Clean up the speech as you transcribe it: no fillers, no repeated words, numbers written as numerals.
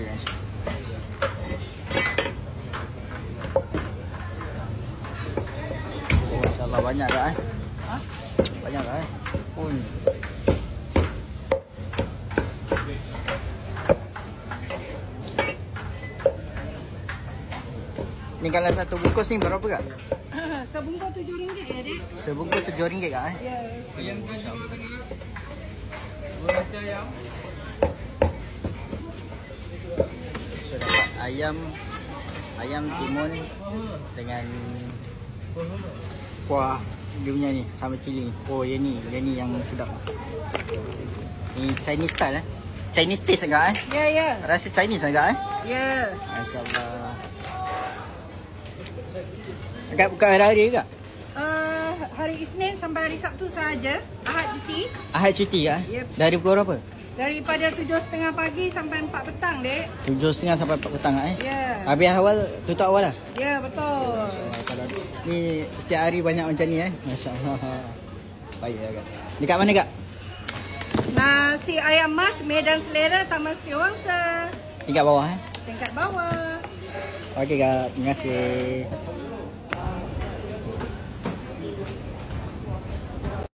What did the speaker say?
guys. Oh, insyaAllah banyak tak eh? Ha? Banyak tak eh? Oh ni. Ni kalau satu bungkus ni berapa kak? Sebungkus RM7 ya, Dek? Sebungkus RM7 kak eh? Ya. Ayam saja kena. Dua nasi ayam. So dapat ayam timun dengan kuah dia punya ni sama cili ni. Oh yang ni yang sedap. Ni Chinese style eh. Chinese taste agak eh. Ya, ya. Rasa Chinese agak eh. Ya. Masya-Allah. Agak buka hari-hari ke? Hari Isnin sampai hari Sabtu saja. Ahad cuti. Ahad cuti ke? Yep. Dari pukul berapa? Daripada 7.30 pagi sampai 4 petang, Dek. 7.30 sampai 4 petang eh. Ya. Habis awal tutup awal lah. Ya, betul. Kalau ni setiap hari banyak macam ni eh. Masya-Allah. Baik ya kak. Dekat mana kak? Nasi ayam mas Medan Selera, Taman Sri Wangsa. Tingkat bawah eh. Tingkat bawah. Okey kak, terima kasih.